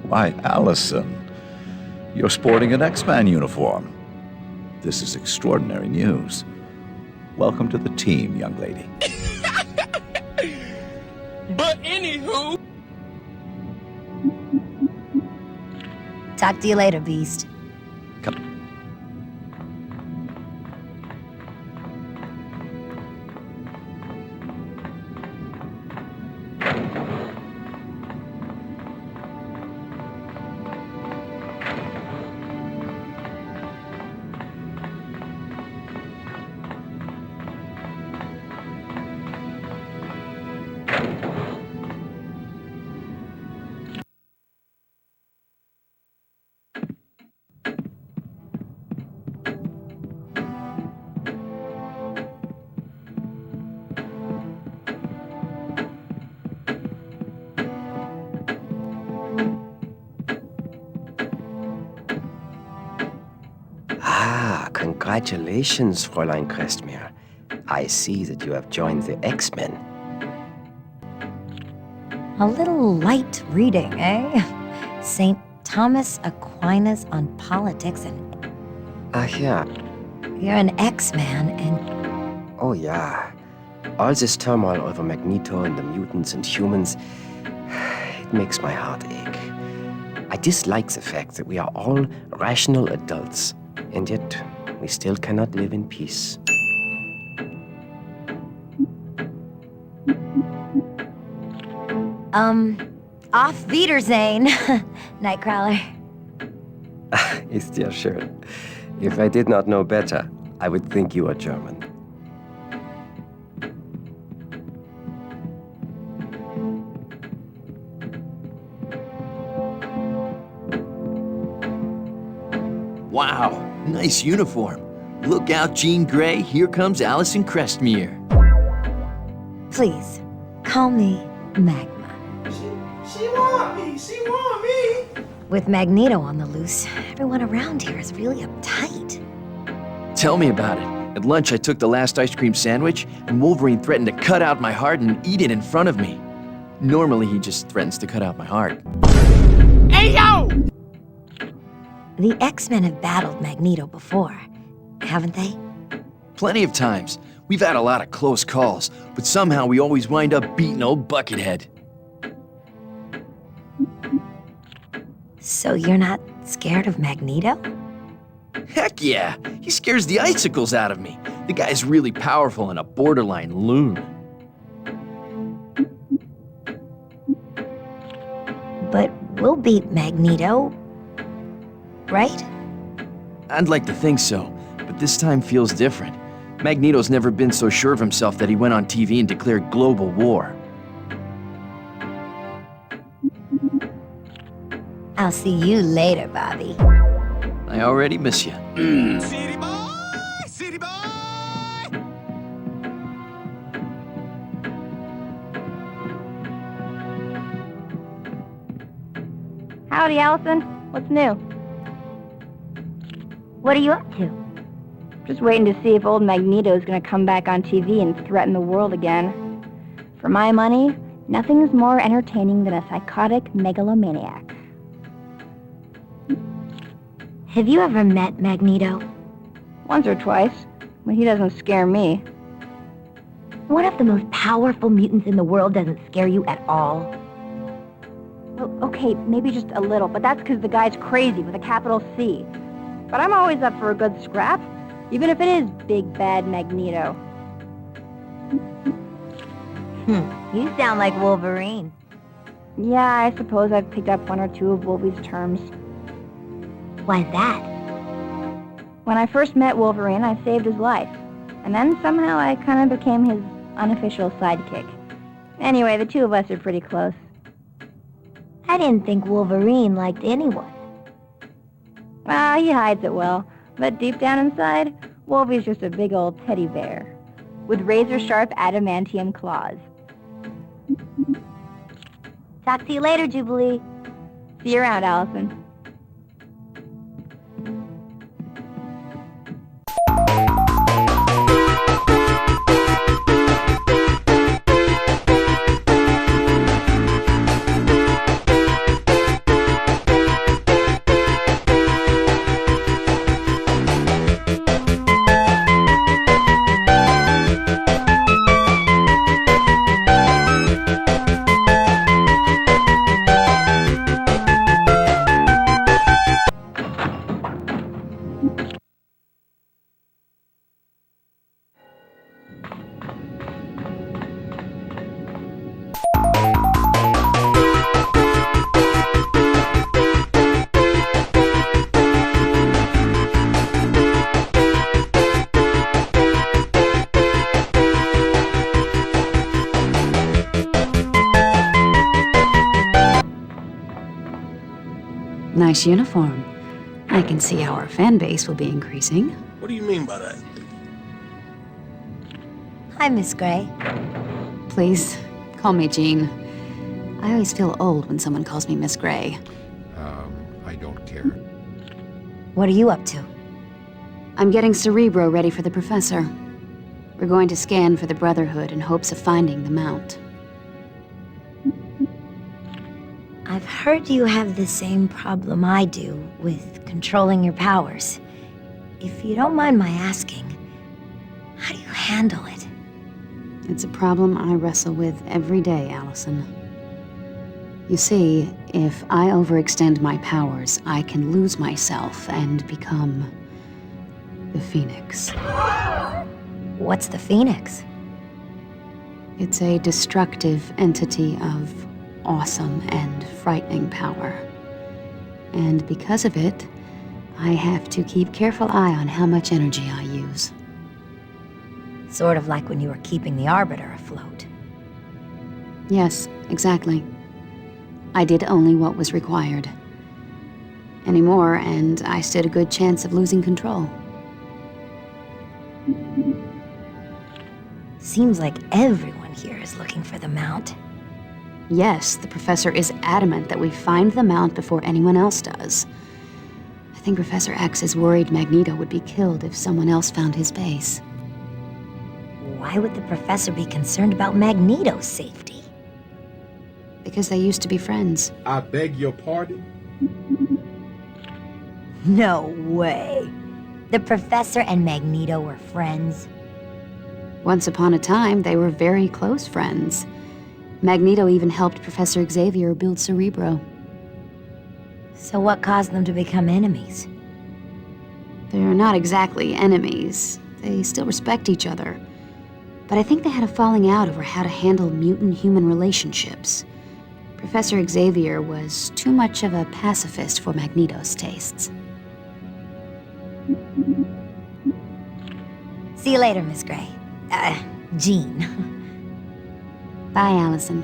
Why, Allison, you're sporting an X-Man uniform. This is extraordinary news. Welcome to the team, young lady. But anywho... Talk to you later, Beast. Come. Congratulations, Fräulein Crestmere. I see that you have joined the X-Men. A little light reading, eh? St. Thomas Aquinas on politics and... Yeah. You're an X-Man and... Oh, yeah. All this turmoil over Magneto and the mutants and humans, it makes my heart ache. I dislike the fact that we are all rational adults, and yet we still cannot live in peace. Auf Wiedersehen, Nightcrawler. Ist ja schön. If I did not know better, I would think you are German. Wow, nice uniform. Look out, Jean Grey, here comes Allison Crestmere. Please, call me Magma. She want me. With Magneto on the loose, everyone around here is really uptight. Tell me about it. At lunch, I took the last ice cream sandwich, and Wolverine threatened to cut out my heart and eat it in front of me. Normally, he just threatens to cut out my heart. Hey, yo! The X-Men have battled Magneto before, haven't they? Plenty of times. We've had a lot of close calls, but somehow we always wind up beating old Buckethead. So you're not scared of Magneto? Heck yeah! He scares the icicles out of me. The guy's really powerful and a borderline loon. But we'll beat Magneto, right? I'd like to think so, but this time feels different. Magneto's never been so sure of himself that he went on TV and declared global war. I'll see you later, Bobby. I already miss you. City boy! City boy! Howdy, Allison. What's new? What are you up to? Just waiting to see if old Magneto's gonna come back on TV and threaten the world again. For my money, nothing's more entertaining than a psychotic megalomaniac. Have you ever met Magneto? Once or twice, but he doesn't scare me. One of the most powerful mutants in the world doesn't scare you at all. Well, okay, maybe just a little, but that's because the guy's crazy with a capital C. But I'm always up for a good scrap, even if it is big bad Magneto. You sound like Wolverine. Yeah, I suppose I've picked up one or two of Wolvie's terms. Why's that? When I first met Wolverine, I saved his life. And then somehow I kind of became his unofficial sidekick. Anyway, the two of us are pretty close. I didn't think Wolverine liked anyone. Well, he hides it well. But deep down inside, Wolvie's just a big old teddy bear. With razor-sharp adamantium claws. Talk to you later, Jubilee. See you around, Allison. Nice uniform. I can see how our fan base will be increasing. What do you mean by that? Hi, Miss Gray. Please, call me Jean. I always feel old when someone calls me Miss Gray. I don't care. What are you up to? I'm getting Cerebro ready for the Professor. We're going to scan for the Brotherhood in hopes of finding the Mount. I've heard you have the same problem I do with controlling your powers. If you don't mind my asking, how do you handle it? It's a problem I wrestle with every day, Allison. You see, if I overextend my powers, I can lose myself and become the Phoenix. What's the Phoenix? It's a destructive entity of awesome and frightening power. And because of it, I have to keep careful eye on how much energy I use. Sort of like when you were keeping the Arbiter afloat. Yes, exactly. I did only what was required. Anymore, and I stood a good chance of losing control. Seems like everyone here is looking for the Mount. Yes, the Professor is adamant that we find the Mount before anyone else does. I think Professor X is worried Magneto would be killed if someone else found his base. Why would the Professor be concerned about Magneto's safety? Because they used to be friends. I beg your pardon? No way. The Professor and Magneto were friends. Once upon a time, they were very close friends. Magneto even helped Professor Xavier build Cerebro. So what caused them to become enemies? They're not exactly enemies. They still respect each other. But I think they had a falling out over how to handle mutant-human relationships. Professor Xavier was too much of a pacifist for Magneto's tastes. See you later, Miss Gray. Jean. Bye, Allison.